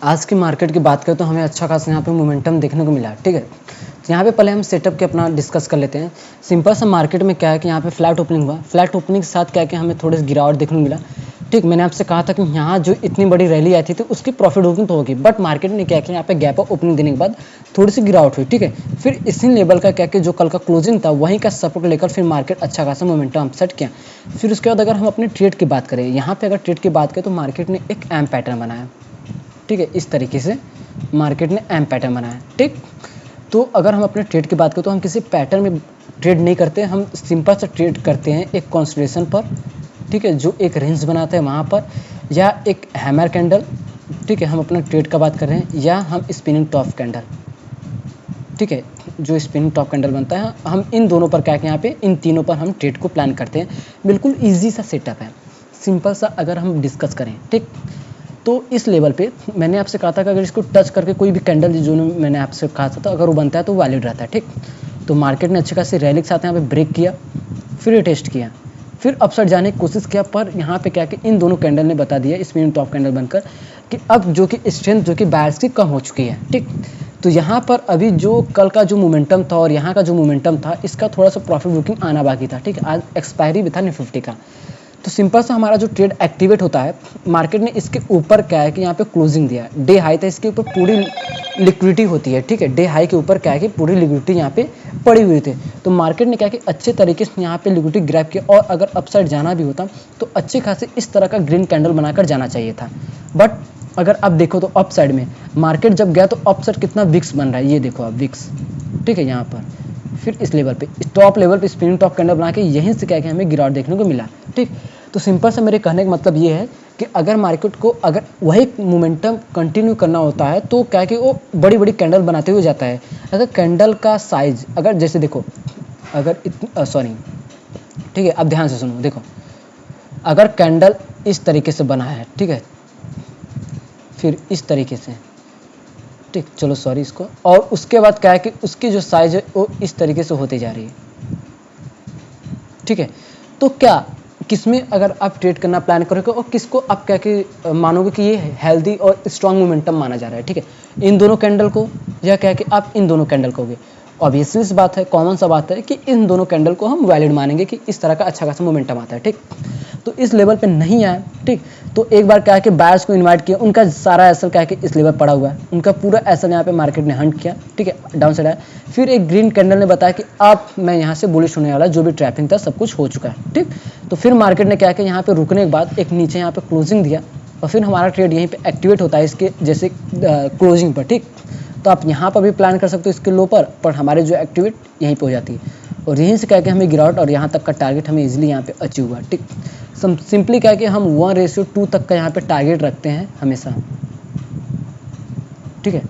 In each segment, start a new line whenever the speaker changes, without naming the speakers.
आज की मार्केट की बात करें तो हमें अच्छा खासा यहाँ पे मोमेंटम देखने को मिला है, ठीक है। तो यहाँ पे पहले हम सेटअप के अपना डिस्कस कर लेते हैं। सिंपल सा मार्केट में क्या है कि यहाँ पे फ्लैट ओपनिंग हुआ, फ्लैट ओपनिंग के साथ क्या है कि हमें थोड़ी सी गिरावट देखने को मिला, ठीक। मैंने आपसे कहा था कि यहाँ जो इतनी बड़ी रैली आई थी तो उसकी प्रॉफिट बुकिंग तो होगी, बट मार्केट ने क्या किया, यहाँ पे गैप अप ओपनिंग देने के बाद थोड़ी सी गिरावट हुई, ठीक है। फिर इसी लेवल का क्या कि जो कल का क्लोजिंग था वहीं का सपोर्ट लेकर फिर मार्केट अच्छा खासा मोमेंटम हम सेट किया। फिर उसके बाद अगर हम अपने ट्रेड की बात करें, यहाँ पे अगर ट्रेड की बात करें तो मार्केट ने एक एम पैटर्न बनाया, ठीक है। इस तरीके से मार्केट ने एम पैटर्न बनाया, ठीक। तो अगर हम अपने ट्रेड की बात करें तो हम किसी पैटर्न में ट्रेड नहीं करते, हम सिंपल सा ट्रेड करते हैं एक कॉन्सेंट्रेशन पर, ठीक है, जो एक रेंज बनाते हैं वहाँ पर, या एक हैमर कैंडल, ठीक है, हम अपना ट्रेड का बात कर रहे हैं, या हम स्पिनिंग टॉप कैंडल, ठीक है, जो स्पिनिंग टॉप कैंडल बनता है, हम इन दोनों पर क्या है, यहाँ पे इन तीनों पर हम ट्रेड को प्लान करते हैं। बिल्कुल ईजी सा सेटअप है, सिंपल सा अगर हम डिस्कस करें, ठीक। तो इस लेवल पे मैंने आपसे कहा था कि अगर इसको टच करके कोई भी कैंडल जो मैंने आपसे कहा था तो अगर वो बनता है तो वैलिड रहता है, ठीक। तो मार्केट ने अच्छे खासी रैली के साथ यहाँ पे ब्रेक किया, फिर टेस्ट किया, फिर अपसाइड जाने की कोशिश किया, पर यहाँ पे क्या कि इन दोनों कैंडल ने बता दिया स्पिनिंग टॉप कैंडल बनकर कि अब जो कि स्ट्रेंथ जो कि बायर्स की कम हो चुकी है, ठीक। तो यहाँ पर अभी जो कल का जो मोमेंटम था और यहाँ का जो मोमेंटम था इसका थोड़ा सा प्रॉफिट बुकिंग आना बाकी था, ठीक है। आज एक्सपायरी भी था निफ्टी का। तो सिंपल सा हमारा जो ट्रेड एक्टिवेट होता है, मार्केट ने इसके ऊपर क्या है कि यहाँ पे क्लोजिंग दिया है, डे हाई था, इसके ऊपर पूरी लिक्विडिटी होती है, ठीक है। डे हाई के ऊपर क्या है कि पूरी लिक्विडिटी यहाँ पे पड़ी हुई थी, तो मार्केट ने क्या कि अच्छे तरीके से यहाँ पे लिक्विडिटी ग्रैब किया, और अगर अपसाइड जाना भी होता तो अच्छे खासे इस तरह का ग्रीन कैंडल बनाकर जाना चाहिए था। बट अगर आप देखो तो अप साइड में मार्केट जब गया तो अप साइड कितना विक्स बन रहा है, ये देखो आप विक्स, ठीक है। यहाँ पर फिर इस लेवल पे टॉप लेवल पे स्पिनिंग टॉप कैंडल बना के यहीं से क्या कि हमें गिरावट देखने को मिला, ठीक। तो सिंपल से मेरे कहने का मतलब ये है कि अगर मार्केट को अगर वही मोमेंटम कंटिन्यू करना होता है तो क्या कि वो बड़ी बड़ी कैंडल बनाते हुए जाता है। अगर कैंडल का साइज अगर जैसे देखो, अगर सॉरी, ठीक है, अब ध्यान से सुनो, देखो अगर कैंडल इस तरीके से बना है, ठीक है, फिर इस तरीके से, ठीक, चलो सॉरी इसको, और उसके बाद क्या है कि उसकी जो साइज है वो इस तरीके से होती जा रही है, ठीक है। तो क्या किसमें अगर आप ट्रेड करना प्लान करोगे और किसको आप क्या कि मानोगे कि ये हेल्दी और स्ट्रांग मोमेंटम माना जा रहा है, ठीक है, इन दोनों कैंडल को, या क्या कि आप इन दोनों कैंडल को? ऑब्वियसली सी बात है, कॉमन सा बात है कि इन दोनों कैंडल को हम वैलिड मानेंगे कि इस तरह का अच्छा खासा मोमेंटम आता है, ठीक। तो इस लेवल पे नहीं आया, ठीक। तो एक बार क्या है कि बायर्स को इनवाइट किया, उनका सारा एसएल क्या है कि इस लेवल पड़ा हुआ है, उनका पूरा एसएल यहाँ पे मार्केट ने हंट किया, ठीक है, डाउन साइड आया। फिर एक ग्रीन कैंडल ने बताया कि अब मैं यहाँ से बुलिश होने वाला, जो भी ट्रैपिंग था सब कुछ हो चुका है, ठीक। तो फिर मार्केट ने क्या कि यहाँ पे रुकने के बाद एक नीचे यहाँ पे क्लोजिंग दिया, और फिर हमारा ट्रेड यहीं पे एक्टिवेट होता है इसके जैसे क्लोजिंग पर, ठीक। तो आप यहाँ पर भी प्लान कर सकते हो इसके लो पर हमारे जो एक्टिवेट यहीं पे हो जाती है, और यहीं से क्या कि हमें गिरावट और यहाँ तक का टारगेट हमें इजीली यहाँ पे अचीव हुआ, ठीक। सिंपली क्या कि हम 1:2 तक का यहाँ पे टारगेट रखते हैं हमेशा, ठीक है।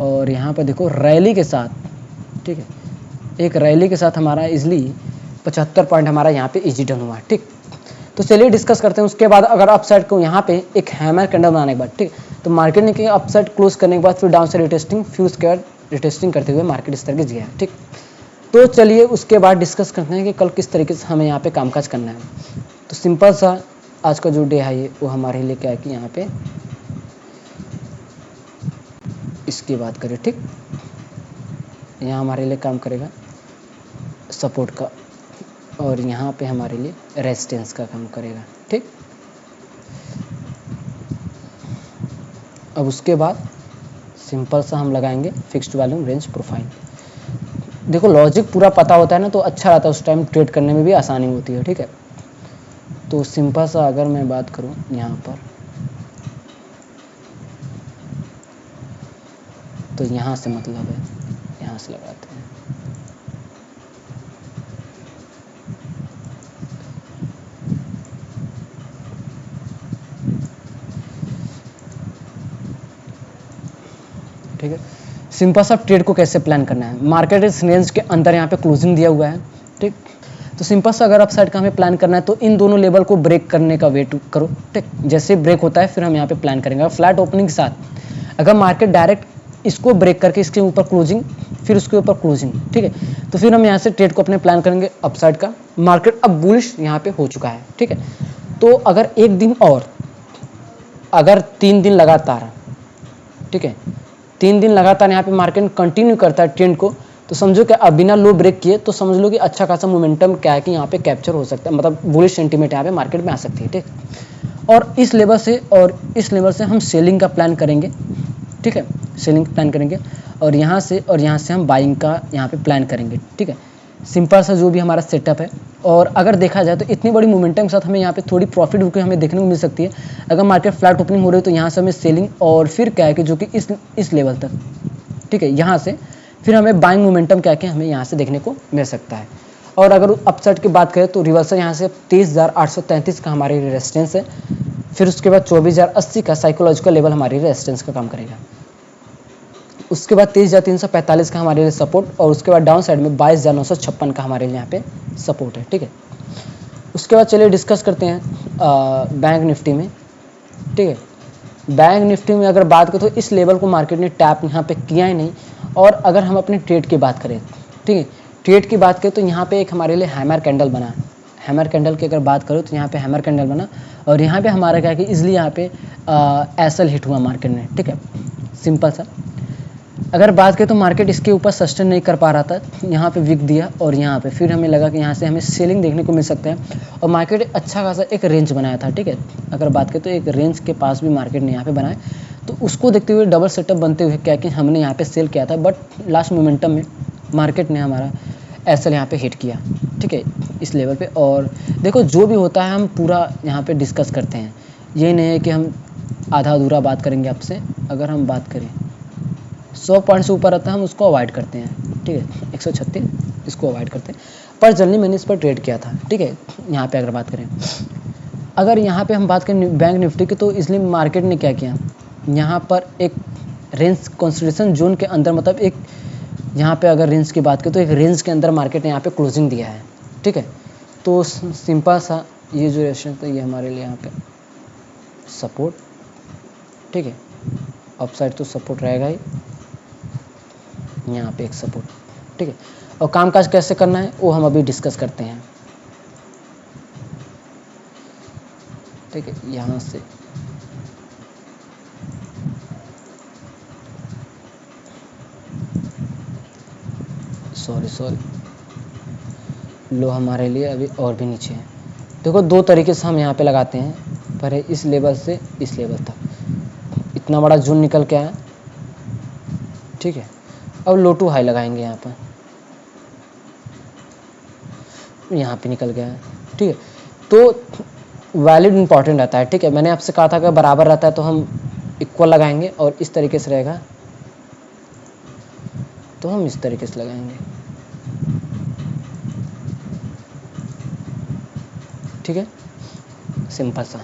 और यहाँ पे देखो रैली के साथ, ठीक है, एक रैली के साथ हमारा इजली 75 पॉइंट हमारा यहाँ पे इजी डन हुआ, ठीक। तो चलिए डिस्कस करते हैं उसके बाद। अगर अपसाइड को यहाँ पे एक हैमर कैंडल बनाने के बाद, ठीक, तो मार्केट ने किया अपसाइड क्लोज करने के बाद फिर डाउन साइड रिटेस्टिंग, फिर उसके बाद रिटेस्टिंग करते हुए मार्केट इस तरह से गया, ठीक। तो चलिए उसके बाद डिस्कस करते हैं कि कल किस तरीके से हमें यहाँ पे कामकाज करना है। तो सिंपल सा आज का जो डे है वो हमारे लिए क्या है कि यहाँ पे इसकी बात करें, ठीक, यहाँ हमारे लिए काम करेगा सपोर्ट का, और यहाँ पे हमारे लिए रेजिस्टेंस का काम करेगा, ठीक। अब उसके बाद सिंपल सा हम लगाएंगे फिक्स्ड वॉल्यूम रेंज प्रोफाइल। देखो लॉजिक पूरा पता होता है ना तो अच्छा रहता है, उस टाइम ट्रेड करने में भी आसानी होती है, ठीक है। तो सिंपल सा अगर मैं बात करूँ यहाँ पर, तो यहाँ से मतलब है, यहाँ से लगाते हैं, ठीक है। सिंपल सा ट्रेड को कैसे प्लान करना है, मार्केट इस रेंज के अंदर यहाँ पे क्लोजिंग दिया हुआ है, ठीक। तो सिंपल सा अगर अपसाइड का हमें प्लान करना है तो इन दोनों लेवल को ब्रेक करने का वेट करो, ठीक। जैसे ब्रेक होता है फिर हम यहाँ पे प्लान करेंगे। फ्लैट ओपनिंग के साथ अगर मार्केट डायरेक्ट इसको ब्रेक करके इसके ऊपर क्लोजिंग, फिर उसके ऊपर क्लोजिंग, ठीक है, तो फिर हम यहाँ से ट्रेड को अपने प्लान करेंगे अपसाइड का। मार्केट अब बुलिश यहाँ पे हो चुका है, ठीक है। तो अगर एक दिन और अगर 3 दिन लगातार, ठीक है, 3 दिन लगातार यहाँ पे मार्केट कंटिन्यू करता है ट्रेंड को, तो समझो कि अब बिना लो ब्रेक किए तो समझ लो कि अच्छा खासा मोमेंटम क्या है कि यहाँ पे कैप्चर हो सकता है, मतलब बुलिश सेंटीमेंट यहाँ पे मार्केट में आ सकती है, ठीक। और इस लेवल से हम सेलिंग का प्लान करेंगे, ठीक है, सेलिंग प्लान करेंगे, और यहाँ से हम बाइंग का यहाँ पे प्लान करेंगे, ठीक है। सिंपल सा जो भी हमारा सेटअप है। और अगर देखा जाए तो इतनी बड़ी मोमेंटम के साथ हमें यहाँ पे थोड़ी प्रॉफिट बुकिंग हमें देखने को मिल सकती है। अगर मार्केट फ्लैट ओपनिंग हो रही है तो यहाँ से हमें सेलिंग, और फिर क्या है कि जो कि इस लेवल तक, ठीक है, यहाँ से फिर हमें बाइंग मोमेंटम क्या कि हमें यहाँ से देखने को मिल सकता है। और अगर अपसाइड की बात करें तो रिवर्सल यहाँ से 23,833 का हमारी रेजिस्टेंस है, फिर उसके बाद 24,080 का साइकोलॉजिकल लेवल हमारी रेजिस्टेंस का काम करेगा, उसके बाद 23,345 का हमारे लिए सपोर्ट, और उसके बाद डाउन साइड में 22,956 का हमारे लिए यहाँ पे सपोर्ट है, ठीक है। उसके बाद चलिए डिस्कस करते हैं बैंक निफ्टी में, ठीक है। बैंक निफ्टी में अगर बात करें तो इस लेवल को मार्केट ने टैप यहाँ पे किया ही नहीं। और अगर हम अपने ट्रेड की बात करें, ठीक है, ट्रेड की बात करें तो यहाँ पे एक हमारे लिए हैमर कैंडल बना, हैमर कैंडल की अगर बात करूँ तो यहाँ पे हैमर कैंडल बना, और यहाँ पे हमारा क्या है कि इजली यहाँ पे एसएल हिट हुआ मार्केट में, ठीक है, सिंपल सा। अगर बात करें तो मार्केट इसके ऊपर सस्टेन नहीं कर पा रहा था, यहाँ पे विक दिया, और यहाँ पे फिर हमें लगा कि यहाँ से हमें सेलिंग देखने को मिल सकता है, और मार्केट अच्छा खासा एक रेंज बनाया था, ठीक है। अगर बात करें तो एक रेंज के पास भी मार्केट ने यहाँ पे बनाया, तो उसको देखते हुए डबल सेटअप बनते हुए क्या कि हमने यहाँ पे सेल किया था, बट लास्ट मोमेंटम में मार्केट ने हमारा एसएल यहाँ पे हिट किया, ठीक है, इस लेवल पे। और देखो जो भी होता है हम पूरा यहाँ पे डिस्कस करते हैं, ये नहीं है कि हम आधा अधूरा बात करेंगे आपसे। अगर हम बात करें 100 पॉइंट से ऊपर रहता है हम उसको अवॉइड करते हैं, ठीक है, 136 इसको अवॉइड करते हैं, पर जनरली मैंने इस पर ट्रेड किया था, ठीक है। यहाँ पे अगर बात करें, अगर यहाँ पे हम बात करें बैंक निफ्टी की, तो इसलिए मार्केट ने क्या किया, यहाँ पर एक रेंज कंसोलिडेशन जोन के अंदर, मतलब एक यहाँ पे अगर रेंज की बात करें तो एक रेंज के अंदर मार्केट ने यहाँ पे क्लोजिंग दिया है, ठीक है। तो सिंपल सा ये जो रेशन था ये हमारे लिए यहाँ पे सपोर्ट, ठीक है, अपसाइड तो सपोर्ट रहेगा ही, यहाँ पे एक सपोर्ट, ठीक है। और कामकाज कैसे करना है वो हम अभी डिस्कस करते हैं, ठीक है। यहाँ से सॉरी लो हमारे लिए अभी और भी नीचे है। देखो दो तरीके से हम यहाँ पे लगाते हैं, पहले इस लेवल से इस लेवल तक इतना बड़ा जोन निकल के आया, ठीक है। अब लो टू हाई लगाएंगे, यहाँ पर यहाँ पे निकल गया है, ठीक है। तो वैलिड इंपॉर्टेंट रहता है, ठीक है। मैंने आपसे कहा था कि बराबर रहता है तो हम इक्वल लगाएंगे, और इस तरीके से रहेगा तो हम इस तरीके से लगाएंगे, ठीक है, सिंपल सा।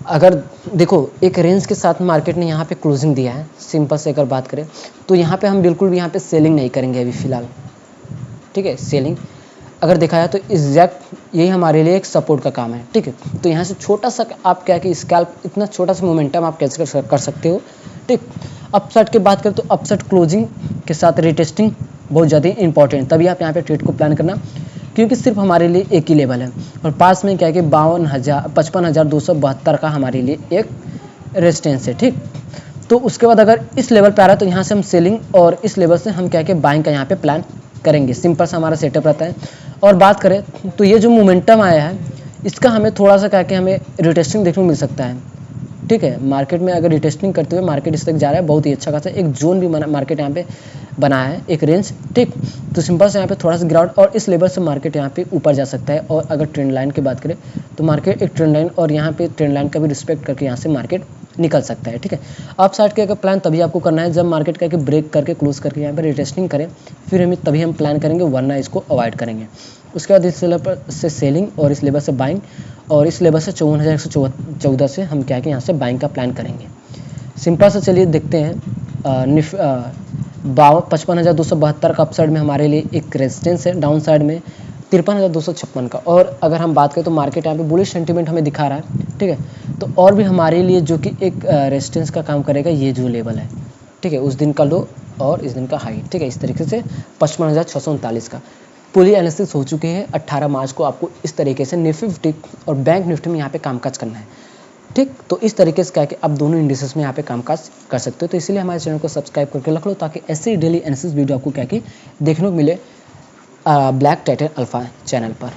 अगर देखो एक रेंज के साथ मार्केट ने यहाँ पे क्लोजिंग दिया है, सिंपल से अगर बात करें तो यहाँ पे हम बिल्कुल भी यहाँ पे सेलिंग नहीं करेंगे अभी फ़िलहाल, ठीक है। सेलिंग अगर देखा जाए तो एग्जैक्ट यही हमारे लिए एक सपोर्ट का काम है, ठीक है। तो यहाँ से छोटा सा आप क्या कि स्कैल्प इतना छोटा सा मोमेंटम आप कैसे कर सकते हो, ठीक। अपसाइड की बात करें तो अपसाइड क्लोजिंग के साथ रिटेस्टिंग बहुत ज़्यादा इंपॉर्टेंट, तभी आप यहाँ पे ट्रेड को प्लान करना, क्योंकि सिर्फ हमारे लिए एक ही लेवल है, और पास में क्या है कि 55,272 का हमारे लिए एक रेजिस्टेंस है, ठीक। तो उसके बाद अगर इस लेवल पे आ रहा है तो यहाँ से हम सेलिंग, और इस लेवल से हम क्या है कि बाइंग का यहाँ पे प्लान करेंगे, सिंपल सा हमारा सेटअप रहता है। और बात करें तो ये जो मोमेंटम आया है इसका हमें थोड़ा सा क्या कि हमें रिटेस्टिंग देखने को मिल सकता है, ठीक है। मार्केट में अगर रिटेस्टिंग करते हुए मार्केट इस तक जा रहा है, बहुत ही अच्छा खासा एक जोन भी मार्केट यहाँ पे बनाया है, एक रेंज, ठीक। तो सिंपल से यहाँ पे थोड़ा सा गिरावट, और इस लेवल से मार्केट यहाँ पे ऊपर जा सकता है। और अगर ट्रेंड लाइन की बात करें तो मार्केट एक ट्रेंड लाइन, और यहाँ पे ट्रेंड लाइन का भी रिस्पेक्ट करके यहाँ से मार्केट निकल सकता है, ठीक है। अप साइड के अगर प्लान तभी आपको करना है जब मार्केट का ब्रेक करके क्लोज करके यहाँ पे रिटेस्टिंग करें, फिर हमें तभी हम प्लान करेंगे, वरना इसको अवॉइड करेंगे। उसके बाद इस लेवल से सेलिंग, और इस लेवल से बाइंग, और इस लेवल से 54,114 से हम क्या कि यहाँ से बाइंग का प्लान करेंगे, सिंपल से। चलिए देखते हैं 55,272 का अपसाइड में हमारे लिए एक रेजिस्टेंस है, डाउन साइड में 53,256 का। और अगर हम बात करें तो मार्केट यहाँ पे बुलिश सेंटीमेंट हमें दिखा रहा है, ठीक है। तो और भी हमारे लिए जो कि एक रेजिस्टेंस का काम करेगा, ये जो लेवल है, ठीक है, उस दिन का लो और इस दिन का हाई, ठीक है, इस तरीके से 55,639 का पूरी एनालिसिस हो चुकी है। 18 मार्च को आपको इस तरीके से निफ्टी और बैंक निफ्टी में यहाँ पे कामकाज करना है। ठीक, तो इस तरीके से क्या है कि आप दोनों इंडिसेस में यहाँ पे कामकाज कर सकते हो। तो इसीलिए हमारे चैनल को सब्सक्राइब करके रख लो, ताकि ऐसे डेली एनालिसिस वीडियो आपको क्या कि देखने को मिले ब्लैक टाइटन अल्फा चैनल पर।